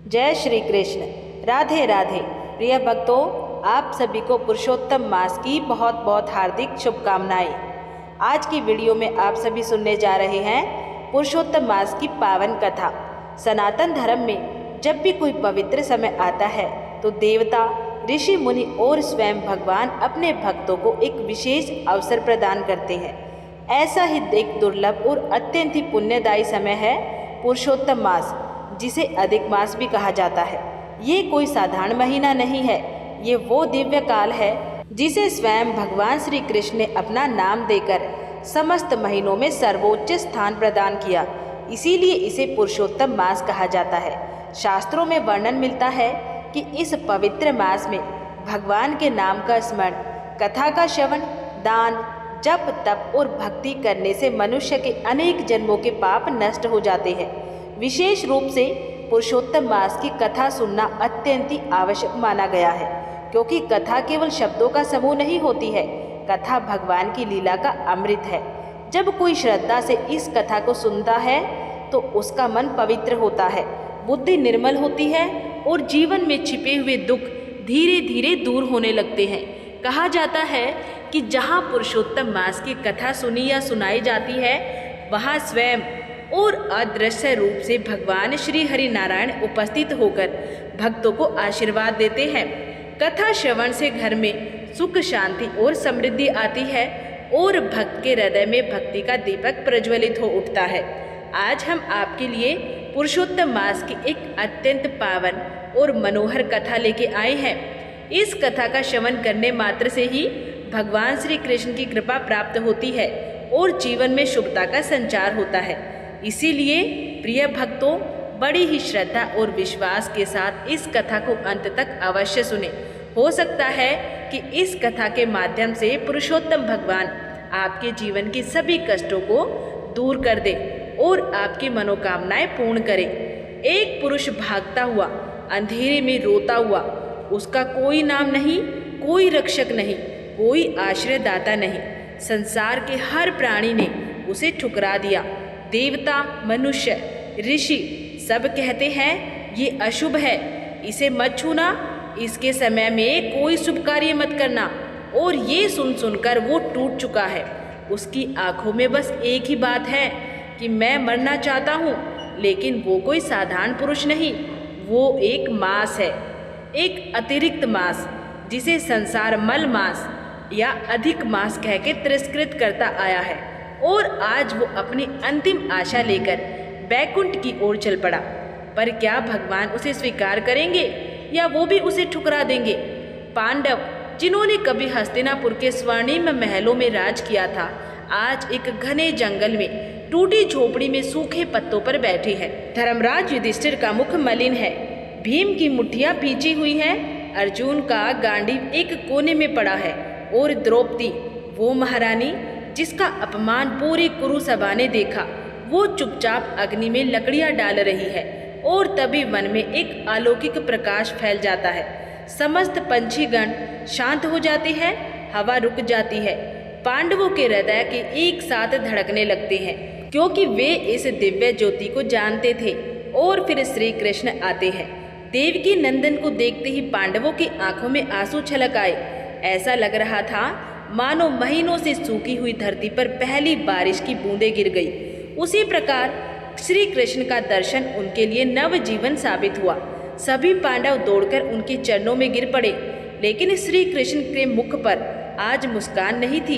जय श्री कृष्ण। राधे राधे। प्रिय भक्तों, आप सभी को पुरुषोत्तम मास की बहुत बहुत हार्दिक शुभकामनाएं। आज की वीडियो में आप सभी सुनने जा रहे हैं पुरुषोत्तम मास की पावन कथा। सनातन धर्म में जब भी कोई पवित्र समय आता है तो देवता, ऋषि मुनि और स्वयं भगवान अपने भक्तों को एक विशेष अवसर प्रदान करते हैं। ऐसा ही एक दुर्लभ और अत्यंत ही पुण्यदायी समय है पुरुषोत्तम मास, जिसे अधिक मास भी कहा जाता है। ये कोई साधारण महीना नहीं है, ये वो दिव्य काल है जिसे स्वयं भगवान श्री कृष्ण ने अपना नाम देकर समस्त महीनों में सर्वोच्च स्थान प्रदान किया। इसीलिए इसे पुरुषोत्तम मास कहा जाता है। शास्त्रों में वर्णन मिलता है कि इस पवित्र मास में भगवान के नाम का स्मरण, कथा का श्रवण, दान, जप, तप और भक्ति करने से मनुष्य के अनेक जन्मों के पाप नष्ट हो जाते हैं। विशेष रूप से पुरुषोत्तम मास की कथा सुनना अत्यंत ही आवश्यक माना गया है, क्योंकि कथा केवल शब्दों का समूह नहीं होती है। कथा भगवान की लीला का अमृत है। जब कोई श्रद्धा से इस कथा को सुनता है तो उसका मन पवित्र होता है, बुद्धि निर्मल होती है और जीवन में छिपे हुए दुख धीरे धीरे दूर होने लगते हैं। कहा जाता है कि जहाँ पुरुषोत्तम मास की कथा सुनी या सुनाई जाती है, वहाँ स्वयं और अदृश्य रूप से भगवान श्री हरि नारायण उपस्थित होकर भक्तों को आशीर्वाद देते हैं। कथा श्रवण से घर में सुख, शांति और समृद्धि आती है और भक्त के हृदय में भक्ति का दीपक प्रज्वलित हो उठता है। आज हम आपके लिए पुरुषोत्तम मास की एक अत्यंत पावन और मनोहर कथा लेके आए हैं। इस कथा का श्रवण करने मात्र से ही भगवान श्री कृष्ण की कृपा प्राप्त होती है और जीवन में शुभता का संचार होता है। इसीलिए प्रिय भक्तों, बड़ी ही श्रद्धा और विश्वास के साथ इस कथा को अंत तक अवश्य सुने। हो सकता है कि इस कथा के माध्यम से पुरुषोत्तम भगवान आपके जीवन की सभी कष्टों को दूर कर दे और आपकी मनोकामनाएं पूर्ण करे। एक पुरुष भागता हुआ, अंधेरे में रोता हुआ, उसका कोई नाम नहीं, कोई रक्षक नहीं, कोई आश्रयदाता नहीं। संसार के हर प्राणी ने उसे ठुकरा दिया। देवता, मनुष्य, ऋषि सब कहते हैं ये अशुभ है, इसे मत छूना, इसके समय में कोई शुभ कार्य मत करना। और ये सुन सुनकर वो टूट चुका है। उसकी आंखों में बस एक ही बात है कि मैं मरना चाहता हूँ। लेकिन वो कोई साधारण पुरुष नहीं, वो एक मास है, एक अतिरिक्त मास, जिसे संसार मल मास या अधिक मास कह के तिरस्कृत करता आया है। और आज वो अपनी अंतिम आशा लेकर बैकुंठ की ओर चल पड़ा। पर क्या भगवान उसे स्वीकार करेंगे या वो भी उसे ठुकरा देंगे? पांडव, जिन्होंने कभी हस्तिनापुर के स्वर्णिम महलों में राज किया था, आज एक घने जंगल में टूटी झोपड़ी में सूखे पत्तों पर बैठे हैं। धर्मराज युधिष्ठिर का मुख मलिन है, भीम की मुट्ठियां भींची हुई हैं, अर्जुन का गांडीव एक कोने में पड़ा है और द्रौपदी, वो महारानी जिसका अपमान पूरी कुरु सभा ने देखा, वो चुपचाप अग्नि में लकड़ियां डाल रही है। और तभी वन में एक अलौकिक प्रकाश फैल जाता है। समस्त पंछीगण शांत हो जाते हैं, हवा रुक जाती है। पांडवों के हृदय के एक साथ धड़कने लगते हैं, क्योंकि वे इस दिव्य ज्योति को जानते थे। और फिर श्री कृष्ण आते हैं। देवकी नंदन को देखते ही पांडवों की आंखों में आंसू छलक आए। ऐसा लग रहा था मानो महीनों से सूखी हुई धरती पर पहली बारिश की बूंदें गिर गई। उसी प्रकार श्री कृष्ण का दर्शन उनके लिए नव जीवन साबित हुआ। सभी पांडव दौड़कर उनके चरणों में गिर पड़े, लेकिन श्री कृष्ण के मुख पर आज मुस्कान नहीं थी।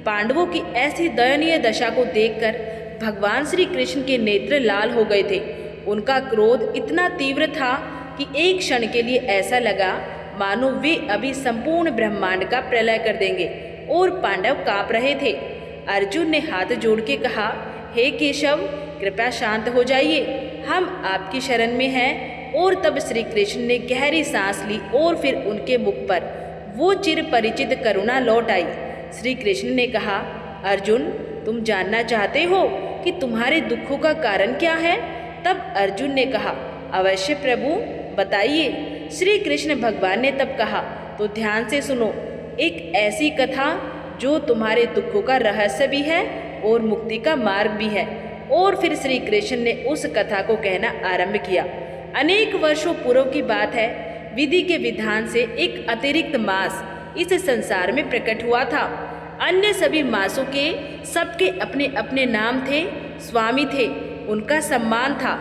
पांडवों की ऐसी दयनीय दशा को देखकर भगवान श्री कृष्ण के नेत्र लाल हो गए थे। उनका क्रोध इतना तीव्र था कि एक क्षण के लिए ऐसा लगा मानो वे अभी संपूर्ण ब्रह्मांड का प्रलय कर देंगे। और पांडव कांप रहे थे। अर्जुन ने हाथ जोड़ के कहा, हे केशव, कृपया शांत हो जाइए, हम आपकी शरण में हैं। और तब श्री कृष्ण ने गहरी सांस ली और फिर उनके मुख पर वो चिर परिचित करुणा लौट आई। श्री कृष्ण ने कहा, अर्जुन, तुम जानना चाहते हो कि तुम्हारे दुखों का कारण क्या है? तब अर्जुन ने कहा, अवश्य प्रभु, बताइए। श्री कृष्ण भगवान ने तब कहा, तो ध्यान से सुनो, एक ऐसी कथा जो तुम्हारे दुखों का रहस्य भी है और मुक्ति का मार्ग भी है। और फिर श्री कृष्ण ने उस कथा को कहना आरंभ किया। अनेक वर्षों पूर्व की बात है। विधि के विधान से एक अतिरिक्त मास इस संसार में प्रकट हुआ था। अन्य सभी मासों के सबके अपने अपने नाम थे, स्वामी थे, उनका सम्मान था,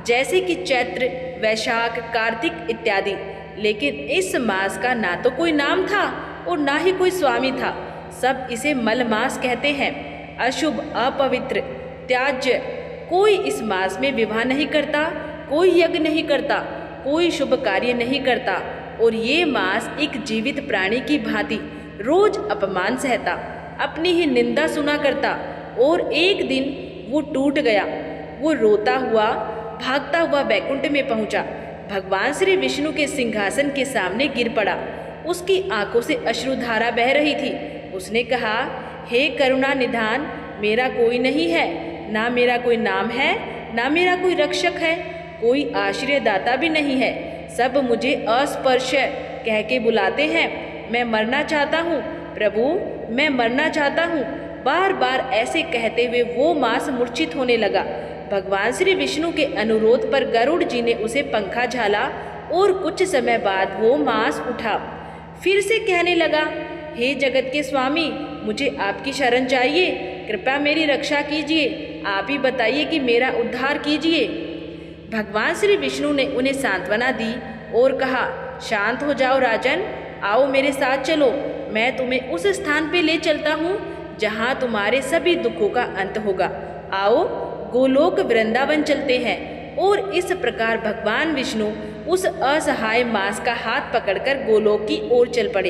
जैसे कि चैत्र, वैशाख, कार्तिक इत्यादि। लेकिन इस मास का ना तो कोई नाम था और ना ही कोई स्वामी था। सब इसे मल मास कहते हैं। अशुभ, अपवित्र, त्याज्य। कोई इस मास में विवाह नहीं करता, कोई यज्ञ नहीं करता, कोई शुभ कार्य नहीं करता। और ये मास एक जीवित प्राणी की भांति रोज अपमान सहता, अपनी ही निंदा सुना करता। और एक दिन वो टूट गया। वो रोता हुआ, भागता हुआ वैकुंठ में पहुंचा। भगवान श्री विष्णु के सिंहासन के सामने गिर पड़ा। उसकी आंखों से अश्रुधारा बह रही थी। उसने कहा, हे करुणा निधान, मेरा कोई नहीं है, ना मेरा कोई नाम है, ना मेरा कोई रक्षक है, कोई आश्रयदाता भी नहीं है। सब मुझे अस्पर्श्य कह के बुलाते हैं। मैं मरना चाहता हूँ प्रभु, मैं मरना चाहता हूँ। बार बार ऐसे कहते हुए वो मास मूर्छित होने लगा। भगवान श्री विष्णु के अनुरोध पर गरुड़ जी ने उसे पंखा झाला और कुछ समय बाद वो मास उठा। फिर से कहने लगा, हे जगत के स्वामी, मुझे आपकी शरण चाहिए, कृपया मेरी रक्षा कीजिए, आप ही बताइए कि मेरा उद्धार कीजिए। भगवान श्री विष्णु ने उन्हें सांत्वना दी और कहा, शांत हो जाओ राजन, आओ मेरे साथ चलो, मैं तुम्हें उस स्थान पे ले चलता हूँ जहाँ तुम्हारे सभी दुखों का अंत होगा। आओ गोलोक वृंदावन चलते हैं। और इस प्रकार भगवान विष्णु उस असहाय मास का हाथ पकड़कर गोलोक की ओर चल पड़े।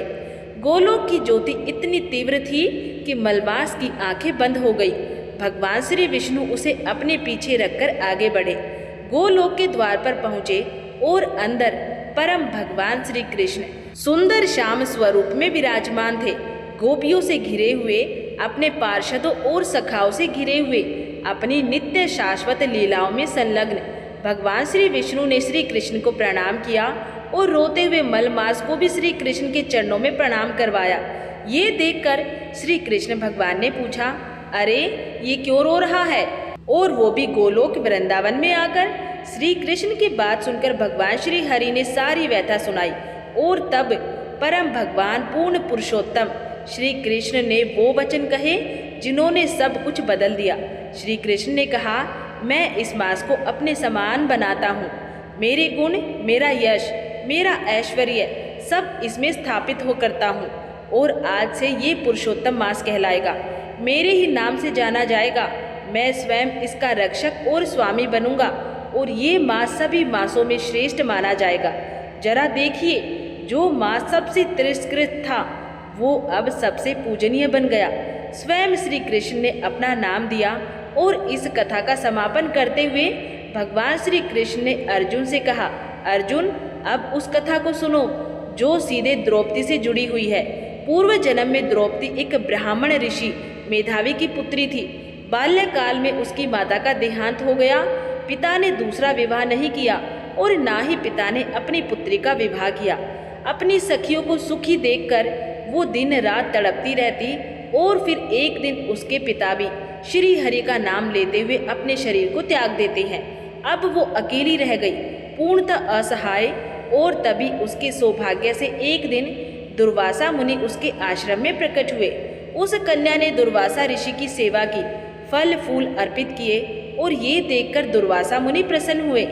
गोलोक की ज्योति इतनी तीव्र थी कि मलमास की आंखें बंद हो गई। भगवान श्री विष्णु उसे अपने पीछे रखकर आगे बढ़े। गोलोक के द्वार पर पहुँचे और अंदर परम भगवान श्री कृष्ण सुंदर श्याम स्वरूप में विराजमान थे। गोपियों से घिरे हुए, अपने पार्षदों और सखाओं से घिरे हुए, अपनी नित्य शाश्वत लीलाओं में संलग्न भगवान श्री विष्णु ने श्री कृष्ण को प्रणाम किया और रोते हुए मलमास को भी श्री कृष्ण के चरणों में प्रणाम करवाया। ये देखकर श्री कृष्ण भगवान ने पूछा, अरे ये क्यों रो रहा है? और वो भी गोलोक वृंदावन में आकर। श्री कृष्ण की बात सुनकर भगवान श्री हरि ने सारी व्यथा सुनाई और तब परम भगवान पूर्ण पुरुषोत्तम श्री कृष्ण ने वो वचन कहे जिन्होंने सब कुछ बदल दिया। श्री कृष्ण ने कहा, मैं इस मास को अपने समान बनाता हूँ। मेरे गुण, मेरा यश, मेरा ऐश्वर्य सब इसमें स्थापित हो करता हूँ और आज से ये पुरुषोत्तम मास कहलाएगा, मेरे ही नाम से जाना जाएगा। मैं स्वयं इसका रक्षक और स्वामी बनूंगा और ये मास सभी मासों में श्रेष्ठ माना जाएगा। जरा देखिए, जो मास सबसे तिरस्कृत था वो अब सबसे पूजनीय बन गया। स्वयं श्री कृष्ण ने अपना नाम दिया और इस कथा का समापन करते हुए भगवान श्री कृष्ण ने अर्जुन से कहा, अर्जुन अब उस कथा को सुनो जो सीधे द्रौपदी से जुड़ी हुई है। पूर्व जन्म में द्रौपदी एक ब्राह्मण ऋषि मेधावी की पुत्री थी। बाल्यकाल में उसकी माता का देहांत हो गया। पिता ने दूसरा विवाह नहीं किया और ना ही पिता ने अपनी पुत्री का विवाह किया। अपनी सखियों को सुखी देखकर वो दिन रात तड़पती रहती और फिर एक दिन उसके पिता भी श्री हरि का नाम लेते हुए अपने शरीर को त्याग देते हैं। अब वो अकेली रह गई, पूर्णतः असहाय। और तभी उसके सौभाग्य से एक दिन दुर्वासा मुनि उसके आश्रम में प्रकट हुए। उस कन्या ने दुर्वासा ऋषि की सेवा की, फल फूल अर्पित किए और ये देखकर दुर्वासा मुनि प्रसन्न हुए।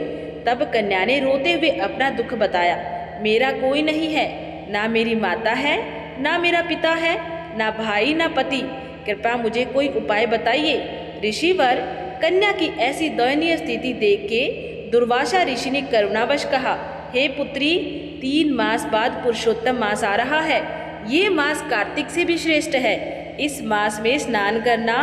तब कन्या ने रोते हुए अपना दुख बताया, मेरा कोई नहीं है, ना मेरी माता है, ना मेरा पिता है, ना भाई, ना पति, कृपया मुझे कोई उपाय बताइए। ऋषिवर, कन्या की ऐसी दयनीय स्थिति देख के दुर्वासा ऋषि ने करुणावश कहा, हे पुत्री, 3 मास बाद पुरुषोत्तम मास आ रहा है। ये मास कार्तिक से भी श्रेष्ठ है। इस मास में स्नान करना,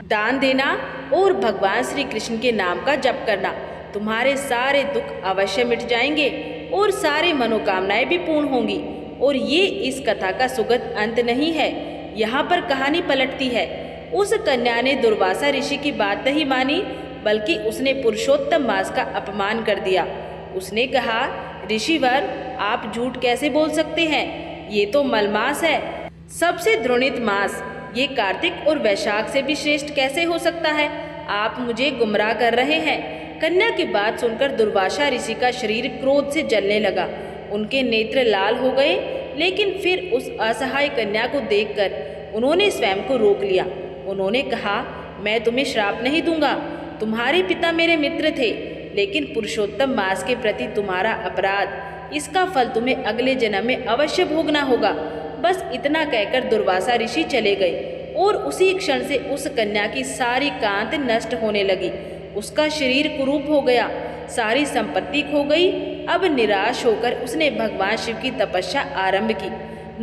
दान देना और भगवान श्री कृष्ण के नाम का जप करना, तुम्हारे सारे दुख अवश्य मिट जाएंगे और सारी मनोकामनाएं भी पूर्ण होंगी। और ये इस कथा का सुगत अंत नहीं है, यहाँ पर कहानी पलटती है। उस कन्या ने दुर्वासा ऋषि की बात नहीं मानी, बल्कि उसने पुरुषोत्तम मास का अपमान कर दिया। उसने कहा, ऋषिवर, आप झूठ कैसे बोल सकते हैं? ये तो मलमास है, सबसे द्रोणित मास। ये कार्तिक और वैशाख से भी श्रेष्ठ कैसे हो सकता है? आप मुझे गुमराह कर रहे हैं। कन्या की बात सुनकर दुर्वासा ऋषि का शरीर क्रोध से जलने लगा। उनके नेत्र लाल हो गए, लेकिन फिर उस असहाय कन्या को देखकर उन्होंने स्वयं को रोक लिया। उन्होंने कहा, मैं तुम्हें श्राप नहीं दूंगा। तुम्हारे पिता मेरे मित्र थे, लेकिन पुरुषोत्तम मास के प्रति तुम्हारा अपराध, इसका फल तुम्हें अगले जन्म में अवश्य भोगना होगा। बस इतना कहकर दुर्वासा ऋषि चले गए और उसी क्षण से उस कन्या की सारी कांति नष्ट होने लगी। उसका शरीर कुरूप हो गया, सारी संपत्ति खो गई। अब निराश होकर उसने भगवान शिव की तपस्या आरंभ की।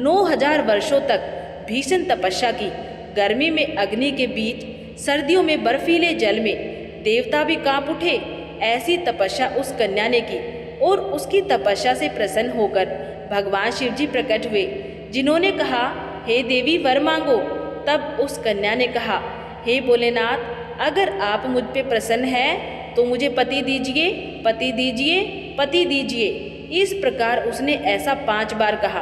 9000 वर्षों तक भीषण तपस्या की। गर्मी में अग्नि के बीच, सर्दियों में बर्फीले जल में देवता भी कांप उठे। ऐसी तपस्या उस कन्या ने की और उसकी तपस्या से प्रसन्न होकर भगवान शिव जी प्रकट हुए, जिन्होंने कहा, हे देवी वर मांगो। तब उस कन्या ने कहा, हे भोलेनाथ, अगर आप मुझ पे प्रसन्न हैं तो मुझे पति दीजिए, पति दीजिए, पति दीजिए। इस प्रकार उसने ऐसा 5 बार कहा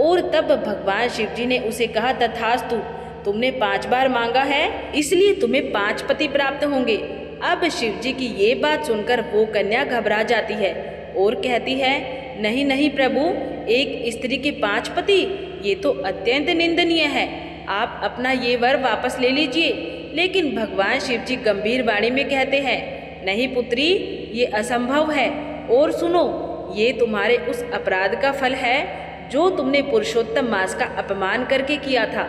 और तब भगवान शिव जी ने उसे कहा, तथास्तु, तुमने 5 बार मांगा है, इसलिए तुम्हें 5 पति प्राप्त होंगे। अब शिव जी की ये बात सुनकर वो कन्या घबरा जाती है और कहती है, नहीं नहीं प्रभु, एक स्त्री के 5 पति, ये तो अत्यंत निंदनीय है। आप अपना ये वर वापस ले लीजिए। लेकिन भगवान शिव जी गंभीर वाणी में कहते हैं, नहीं पुत्री, ये असंभव है। और सुनो, ये तुम्हारे उस अपराध का फल है जो तुमने पुरुषोत्तम मास का अपमान करके किया था।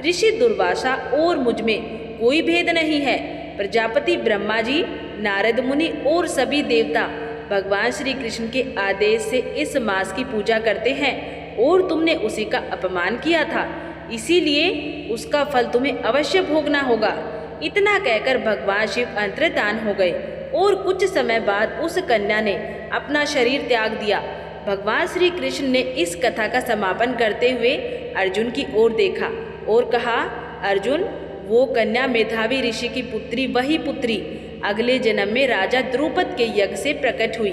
ऋषि दुर्वासा और मुझ में कोई भेद नहीं है। प्रजापति ब्रह्मा जी, नारद मुनि और सभी देवता भगवान श्री कृष्ण के आदेश से इस मास की पूजा करते हैं और तुमने उसी का अपमान किया था, इसीलिए उसका फल तुम्हें अवश्य भोगना होगा। इतना कहकर भगवान शिव अंतर्धान हो गए और कुछ समय बाद उस कन्या ने अपना शरीर त्याग दिया। भगवान श्री कृष्ण ने इस कथा का समापन करते हुए अर्जुन की ओर देखा और कहा, अर्जुन, वो कन्या मेधावी ऋषि की पुत्री, वही पुत्री अगले जन्म में राजा द्रुपद के यज्ञ से प्रकट हुई।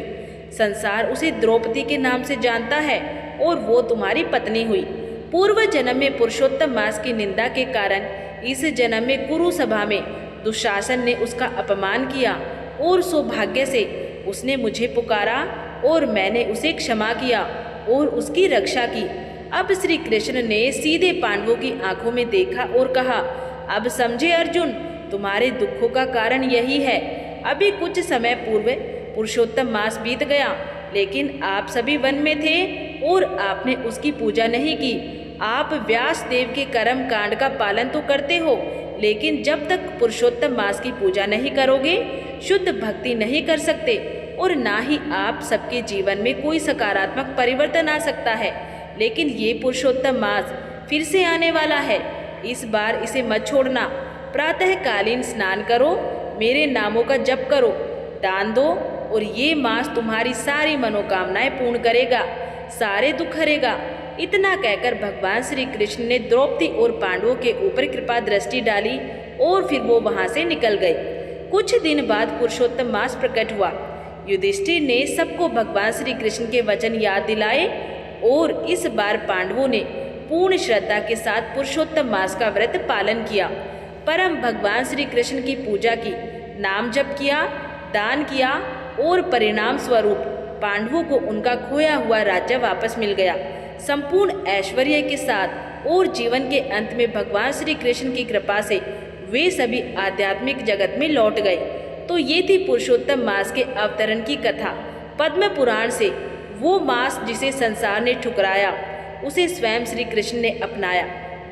संसार उसे द्रौपदी के नाम से जानता है और वो तुम्हारी पत्नी हुई। पूर्व जन्म में पुरुषोत्तम मास की निंदा के कारण इस जन्म में कुरु सभा में दुशासन ने उसका अपमान किया और सौभाग्य से उसने मुझे पुकारा और मैंने उसे क्षमा किया और उसकी रक्षा की। अब श्री कृष्ण ने सीधे पांडवों की आंखों में देखा और कहा, अब समझे अर्जुन, तुम्हारे दुखों का कारण यही है। अभी कुछ समय पूर्व पुरुषोत्तम मास बीत गया, लेकिन आप सभी वन में थे और आपने उसकी पूजा नहीं की। आप व्यास देव के कर्म कांड का पालन तो करते हो, लेकिन जब तक पुरुषोत्तम मास की पूजा नहीं करोगे, शुद्ध भक्ति नहीं कर सकते और ना ही आप सबके जीवन में कोई सकारात्मक परिवर्तन आ सकता है। लेकिन ये पुरुषोत्तम मास फिर से आने वाला है, इस बार इसे मत छोड़ना। प्रातःकालीन स्नान करो, मेरे नामों का जप करो, दान दो और ये मास तुम्हारी सारी मनोकामनाएं पूर्ण करेगा, सारे दुख हरेगा। इतना कहकर भगवान श्री कृष्ण ने द्रौपदी और पांडवों के ऊपर कृपा दृष्टि डाली और फिर वो वहां से निकल गए। कुछ दिन बाद पुरुषोत्तम मास प्रकट हुआ। युधिष्ठिर ने सबको भगवान श्री कृष्ण के वचन याद दिलाए और इस बार पांडवों ने पूर्ण श्रद्धा के साथ पुरुषोत्तम मास का व्रत पालन किया। परम भगवान श्री कृष्ण की पूजा की, नाम जप किया, दान किया और परिणाम स्वरूप पांडवों को उनका खोया हुआ राज्य वापस मिल गया, संपूर्ण ऐश्वर्य के साथ। और जीवन के अंत में भगवान श्री कृष्ण की कृपा से वे सभी आध्यात्मिक जगत में लौट गए। तो ये थी पुरुषोत्तम मास के अवतरण की कथा। पद्म पुराण से वो मास जिसे संसार ने ठुकराया, उसे स्वयं श्री कृष्ण ने अपनाया।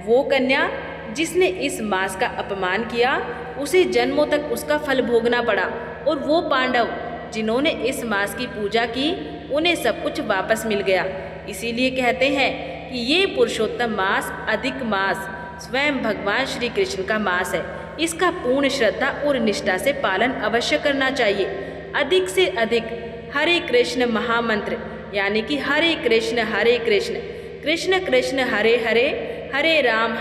वो कन्या जिसने इस मास का अपमान किया, उसे जन्मों तक उसका फल भोगना पड़ा। और वो पांडव जिन्होंने इस मास की पूजा की, उन्हें सब कुछ वापस मिल गया। इसीलिए कहते हैं कि ये पुरुषोत्तम मास, अधिक मास, स्वयं भगवान श्री कृष्ण का मास है। इसका पूर्ण श्रद्धा और निष्ठा से पालन अवश्य करना चाहिए। अधिक से अधिक हरे कृष्ण महामंत्र, यानी कि हरे कृष्ण कृष्ण कृष्ण हरे हरे, हरे राम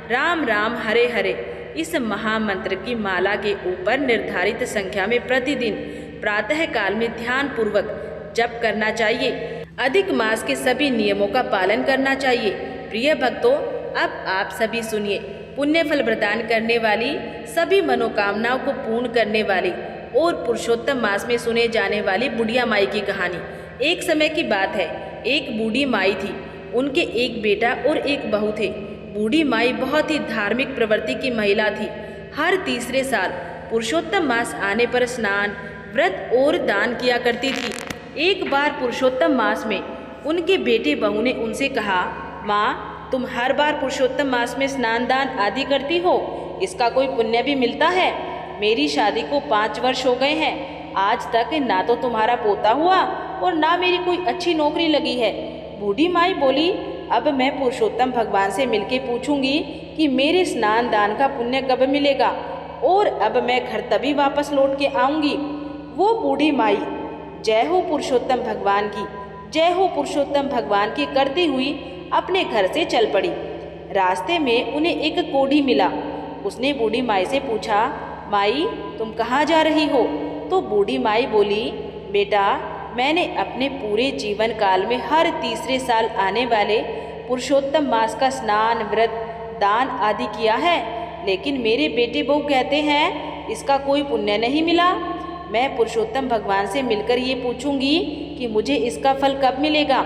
राम राम हरे हरे, इस महामंत्र की माला के ऊपर निर्धारित संख्या में प्रतिदिन प्रातः काल में ध्यान पूर्वक जप करना चाहिए। अधिक मास के सभी नियमों का पालन करना चाहिए। प्रिय भक्तों, अब आप सभी सुनिए, पुण्य फल प्रदान करने वाली, सभी मनोकामनाओं को पूर्ण करने वाली और पुरुषोत्तम मास में सुने जाने वाली बुढ़िया माई की कहानी। एक समय की बात है, एक बूढ़ी माई थी। उनके एक बेटा और एक बहू थे। बूढ़ी माई बहुत ही धार्मिक प्रवृत्ति की महिला थी। हर तीसरे साल पुरुषोत्तम मास आने पर स्नान, व्रत और दान किया करती थी। एक बार पुरुषोत्तम मास में उनके बेटे बहू ने उनसे कहा, माँ, तुम हर बार पुरुषोत्तम मास में स्नान दान आदि करती हो, इसका कोई पुण्य भी मिलता है? मेरी शादी को 5 वर्ष हो गए हैं, आज तक ना तो तुम्हारा पोता हुआ और ना मेरी कोई अच्छी नौकरी लगी है। बूढ़ी माई बोली, अब मैं पुरुषोत्तम भगवान से मिलके पूछूंगी कि मेरे स्नान दान का पुण्य कब मिलेगा और अब मैं घर तभी वापस लौट के आऊंगी। वो बूढ़ी माई जय हो पुरुषोत्तम भगवान की, जय हो पुरुषोत्तम भगवान की करती हुई अपने घर से चल पड़ी। रास्ते में उन्हें एक कोढ़ी मिला। उसने बूढ़ी माई से पूछा, माई, तुम कहाँ जा रही हो? तो बूढ़ी माई बोली, बेटा, मैंने अपने पूरे जीवन काल में हर तीसरे साल आने वाले पुरुषोत्तम मास का स्नान, व्रत, दान आदि किया है, लेकिन मेरे बेटे बहू कहते हैं इसका कोई पुण्य नहीं मिला। मैं पुरुषोत्तम भगवान से मिलकर ये पूछूंगी कि मुझे इसका फल कब मिलेगा।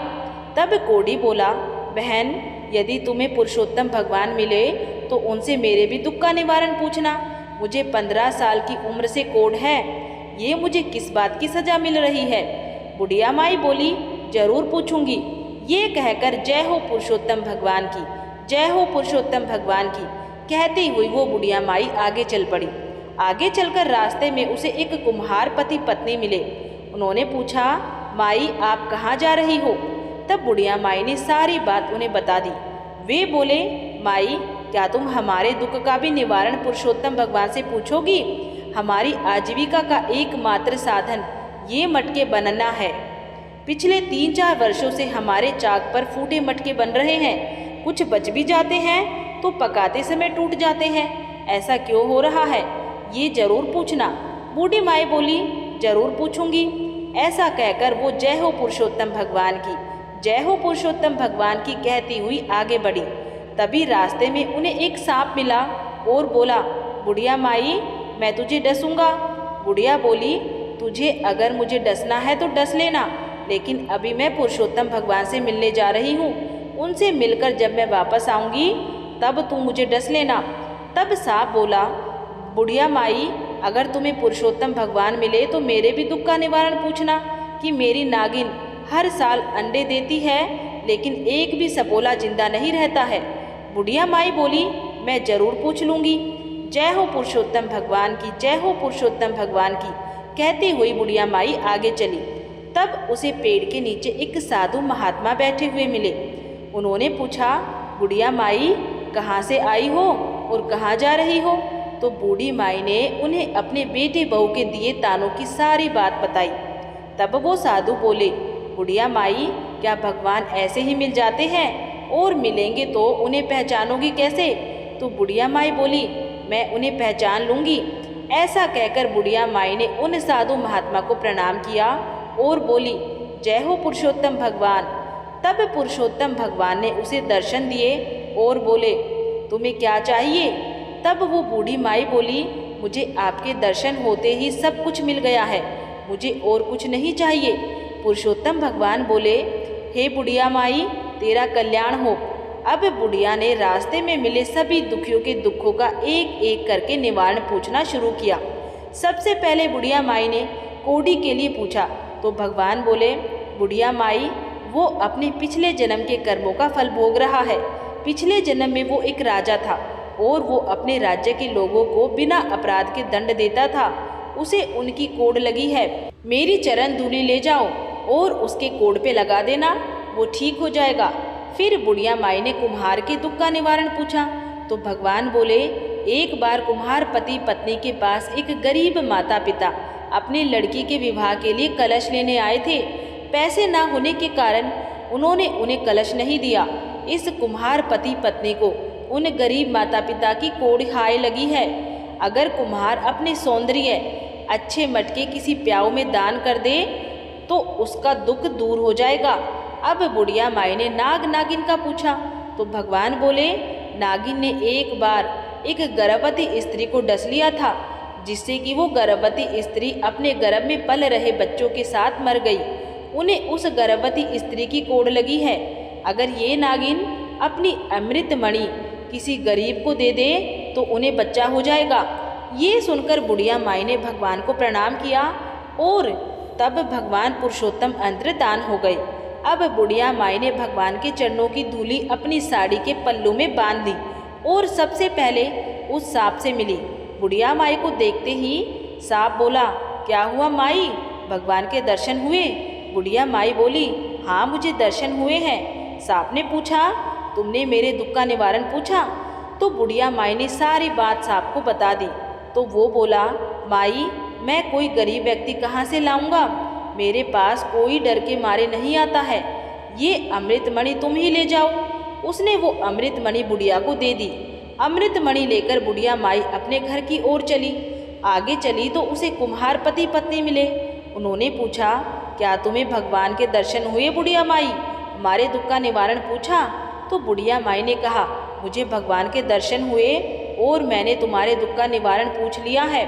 तब कोढ़ी बोला, बहन, यदि तुम्हें पुरुषोत्तम भगवान मिले तो उनसे मेरे भी दुख का निवारण पूछना। मुझे 15 साल की उम्र से कोढ़ है, ये मुझे किस बात की सजा मिल रही है? बुढ़िया माई बोली, जरूर पूछूंगी। ये कहकर जय हो पुरुषोत्तम भगवान की, जय हो पुरुषोत्तम भगवान की कहती हुई वो बुढ़िया माई आगे चल पड़ी। आगे चलकर रास्ते में उसे एक कुम्हार पति पत्नी मिले। उन्होंने पूछा, माई, आप कहाँ जा रही हो? तब बुढ़िया माई ने सारी बात उन्हें बता दी। वे बोले, माई, क्या तुम हमारे दुख का भी निवारण पुरुषोत्तम भगवान से पूछोगी? हमारी आजीविका का एकमात्र साधन ये मटके बनना है। पिछले 3-4 वर्षों से हमारे चाक पर फूटे मटके बन रहे हैं। कुछ बच भी जाते हैं तो पकाते समय टूट जाते हैं। ऐसा क्यों हो रहा है, ये जरूर पूछना। बूढ़ी माई बोली, जरूर पूछूंगी। ऐसा कहकर वो जय हो पुरुषोत्तम भगवान की, जय हो पुरुषोत्तम भगवान की कहती हुई आगे बढ़ी। तभी रास्ते में उन्हें एक सांप मिला और बोला, बुढ़िया माई, मैं तुझे डसूंगा। बुढ़िया बोली, तुझे अगर मुझे डसना है तो डस लेना, लेकिन अभी मैं पुरुषोत्तम भगवान से मिलने जा रही हूँ। उनसे मिलकर जब मैं वापस आऊँगी तब तू मुझे डस लेना। तब सांप बोला, बुढ़िया माई, अगर तुम्हें पुरुषोत्तम भगवान मिले तो मेरे भी दुख का निवारण पूछना कि मेरी नागिन हर साल अंडे देती है, लेकिन एक भी सपोला जिंदा नहीं रहता है। बुढ़िया माई बोली, मैं जरूर पूछ लूँगी। जय हो पुरुषोत्तम भगवान की, जय हो पुरुषोत्तम भगवान की कहती हुई बुढ़िया माई आगे चली। तब उसे पेड़ के नीचे एक साधु महात्मा बैठे हुए मिले। उन्होंने पूछा, बुढ़िया माई, कहाँ से आई हो और कहाँ जा रही हो? तो बूढ़ी माई ने उन्हें अपने बेटे बहू के दिए तानों की सारी बात बताई। तब वो साधु बोले, बुढ़िया माई, क्या भगवान ऐसे ही मिल जाते हैं और मिलेंगे तो उन्हें पहचानोगी कैसे? तो बुढ़िया माई बोली, मैं उन्हें पहचान लूँगी। ऐसा कहकर बुढ़िया माई ने उन साधु महात्मा को प्रणाम किया और बोली, जय हो पुरुषोत्तम भगवान। तब पुरुषोत्तम भगवान ने उसे दर्शन दिए और बोले, तुम्हें क्या चाहिए? तब वो बूढ़ी माई बोली, मुझे आपके दर्शन होते ही सब कुछ मिल गया है, मुझे और कुछ नहीं चाहिए। पुरुषोत्तम भगवान बोले, हे बुढ़िया माई, तेरा कल्याण हो। अब बुढ़िया ने रास्ते में मिले सभी दुखियों के दुखों का एक एक करके निवारण पूछना शुरू किया। सबसे पहले बुढ़िया माई ने कोढ़ी के लिए पूछा तो भगवान बोले, बुढ़िया माई, वो अपने पिछले जन्म के कर्मों का फल भोग रहा है। पिछले जन्म में वो एक राजा था और वो अपने राज्य के लोगों को बिना अपराध के दंड देता था। उसे उनकी कोढ़ लगी है। मेरी चरण धूलि ले जाओ और उसके कोढ़ पे लगा देना, वो ठीक हो जाएगा। फिर बुढ़िया माई ने कुम्हार के दुख का निवारण पूछा तो भगवान बोले, एक बार कुम्हार पति पत्नी के पास एक गरीब माता पिता अपनी लड़की के विवाह के लिए कलश लेने आए थे। पैसे ना होने के कारण उन्होंने उन्हें कलश नहीं दिया। इस कुम्हार पति पत्नी को उन गरीब माता पिता की कोढ़ हाय लगी है। अगर कुम्हार अपने सौंदर्य अच्छे मटके किसी प्याऊ में दान कर दे तो उसका दुख दूर हो जाएगा। अब बुढ़िया माई ने नाग नागिन का पूछा तो भगवान बोले, नागिन ने एक बार एक गर्भवती स्त्री को डस लिया था। जिससे कि वो गर्भवती स्त्री अपने गर्भ में पल रहे बच्चों के साथ मर गई। उन्हें उस गर्भवती स्त्री की कोड़ लगी है। अगर ये नागिन अपनी अमृत मणि किसी गरीब को दे दे तो उन्हें बच्चा हो जाएगा। ये सुनकर बुढ़िया माई ने भगवान को प्रणाम किया और तब भगवान पुरुषोत्तम अंतर्धान हो गए। अब बुढ़िया माई ने भगवान के चरणों की धूली अपनी साड़ी के पल्लू में बांध ली और सबसे पहले उस सांप से मिली। बुढ़िया माई को देखते ही सांप बोला, क्या हुआ माई, भगवान के दर्शन हुए? बुढ़िया माई बोली, हाँ मुझे दर्शन हुए हैं। सांप ने पूछा, तुमने मेरे दुख का निवारण पूछा? तो बुढ़िया माई ने सारी बात सांप को बता दी। तो वो बोला, माई मैं कोई गरीब व्यक्ति कहाँ से लाऊंगा, मेरे पास कोई डर के मारे नहीं आता है, ये अमृतमणि तुम ही ले जाओ। उसने वो अमृतमणि बुढ़िया को दे दी। अमृतमणि लेकर बुढ़िया माई अपने घर की ओर चली। आगे चली तो उसे कुम्हार पति पत्नी मिले। उन्होंने पूछा, क्या तुम्हें भगवान के दर्शन हुए बुढ़िया माई, हमारे दुख का निवारण पूछा? तो बुढ़िया माई ने कहा, मुझे भगवान के दर्शन हुए और मैंने तुम्हारे दुख का निवारण पूछ लिया है।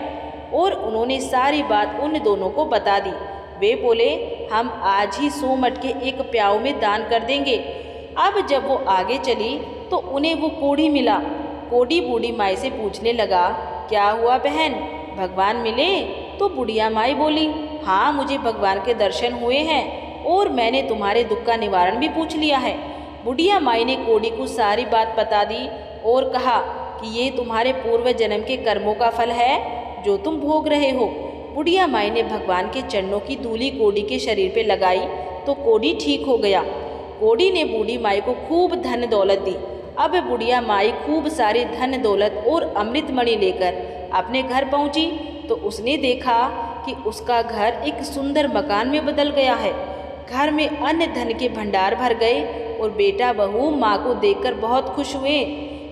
और उन्होंने सारी बात उन दोनों को बता दी। वे बोले, हम आज ही 100 मटके एक प्याऊ में दान कर देंगे। अब जब वो आगे चली तो उन्हें वो कोढ़ी मिला। कोढ़ी बूढ़ी माई से पूछने लगा, क्या हुआ बहन, भगवान मिले? तो बुढ़िया माई बोली, हाँ मुझे भगवान के दर्शन हुए हैं और मैंने तुम्हारे दुख का निवारण भी पूछ लिया है। बुढ़िया माई ने कोढ़ी को सारी बात बता दी और कहा कि ये तुम्हारे पूर्व जन्म के कर्मों का फल है जो तुम भोग रहे हो। बुढ़िया माई ने भगवान के चरणों की धूली कोढ़ी के शरीर पे लगाई तो कोढ़ी ठीक हो गया। कोढ़ी ने बूढ़ी माई को खूब धन दौलत दी। अब बुढ़िया माई खूब सारी धन दौलत और अमृतमणि लेकर अपने घर पहुंची तो उसने देखा कि उसका घर एक सुंदर मकान में बदल गया है। घर में अन्न धन के भंडार भर गए और बेटा बहू माँ को देखकर बहुत खुश हुए।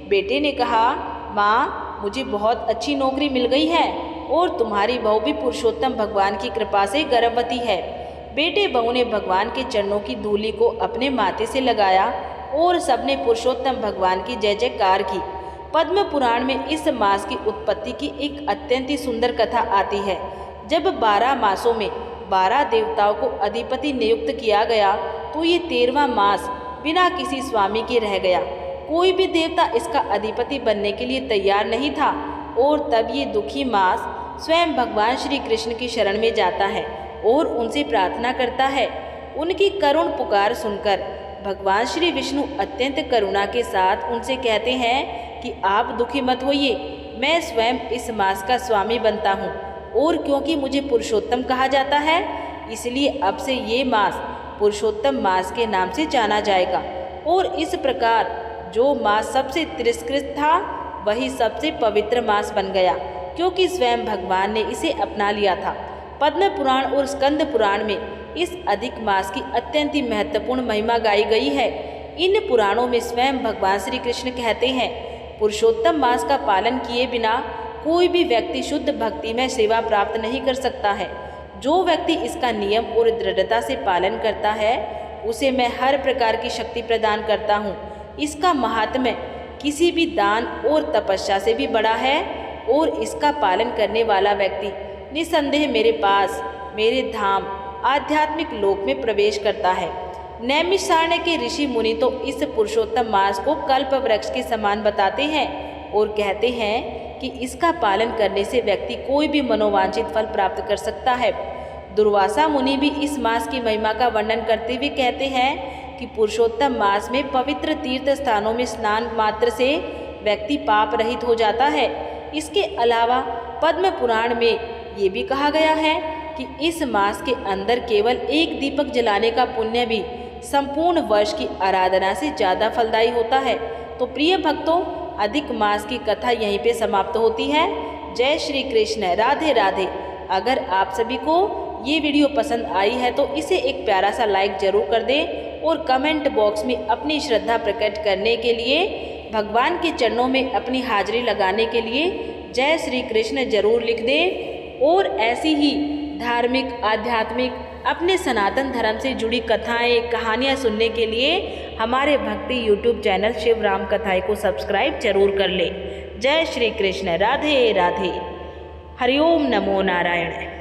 बेटे ने कहा, माँ मुझे बहुत अच्छी नौकरी मिल गई है और तुम्हारी बहू भी पुरुषोत्तम भगवान की कृपा से गर्भवती है। बेटे बहू ने भगवान के चरणों की धूली को अपने माथे से लगाया और सबने पुरुषोत्तम भगवान की जय जयकार की। पद्म पुराण में इस मास की उत्पत्ति की एक अत्यंत ही सुंदर कथा आती है। जब 12 मासों में 12 देवताओं को अधिपति नियुक्त किया गया तो ये 13वां मास बिना किसी स्वामी के रह गया। कोई भी देवता इसका अधिपति बनने के लिए तैयार नहीं था और तब ये दुखी मास स्वयं भगवान श्री कृष्ण की शरण में जाता है और उनसे प्रार्थना करता है। उनकी करुण पुकार सुनकर भगवान श्री विष्णु अत्यंत करुणा के साथ उनसे कहते हैं कि आप दुखी मत होइए, मैं स्वयं इस मास का स्वामी बनता हूँ और क्योंकि मुझे पुरुषोत्तम कहा जाता है इसलिए अब से ये मास पुरुषोत्तम मास के नाम से जाना जाएगा। और इस प्रकार जो मास सबसे तिरस्कृत था वही सबसे पवित्र मास बन गया क्योंकि स्वयं भगवान ने इसे अपना लिया था। पद्म पुराण और स्कंद पुराण में इस अधिक मास की अत्यंत ही महत्वपूर्ण महिमा गाई गई है। इन पुराणों में स्वयं भगवान श्री कृष्ण कहते हैं, पुरुषोत्तम मास का पालन किए बिना कोई भी व्यक्ति शुद्ध भक्ति में सेवा प्राप्त नहीं कर सकता है। जो व्यक्ति इसका नियम और दृढ़ता से पालन करता है उसे मैं हर प्रकार की शक्ति प्रदान करता हूँ। इसका महात्म्य किसी भी दान और तपस्या से भी बड़ा है और इसका पालन करने वाला व्यक्ति निसंदेह मेरे पास, मेरे धाम आध्यात्मिक लोक में प्रवेश करता है। नैमिषारण्य के ऋषि मुनि तो इस पुरुषोत्तम मास को कल्प वृक्ष के समान बताते हैं और कहते हैं कि इसका पालन करने से व्यक्ति कोई भी मनोवांछित फल प्राप्त कर सकता है। दुर्वासा मुनि भी इस मास की महिमा का वर्णन करते हुए कहते हैं कि पुरुषोत्तम मास में पवित्र तीर्थ स्थानों में स्नान मात्र से व्यक्ति पाप रहित हो जाता है। इसके अलावा पद्म पुराण में ये भी कहा गया है कि इस मास के अंदर केवल एक दीपक जलाने का पुण्य भी संपूर्ण वर्ष की आराधना से ज़्यादा फलदायी होता है। तो प्रिय भक्तों, अधिक मास की कथा यहीं पे समाप्त होती है। जय श्री कृष्ण, राधे राधे। अगर आप सभी को ये वीडियो पसंद आई है तो इसे एक प्यारा सा लाइक जरूर कर दें और कमेंट बॉक्स में अपनी श्रद्धा प्रकट करने के लिए, भगवान के चरणों में अपनी हाजिरी लगाने के लिए जय श्री कृष्ण जरूर लिख दें। और ऐसी ही धार्मिक, आध्यात्मिक, अपने सनातन धर्म से जुड़ी कथाएं, कहानियां सुनने के लिए हमारे भक्ति यूट्यूब चैनल शिव राम कथाएं को सब्सक्राइब जरूर कर लें। जय श्री कृष्ण, राधे राधे। हरिओम नमो नारायण।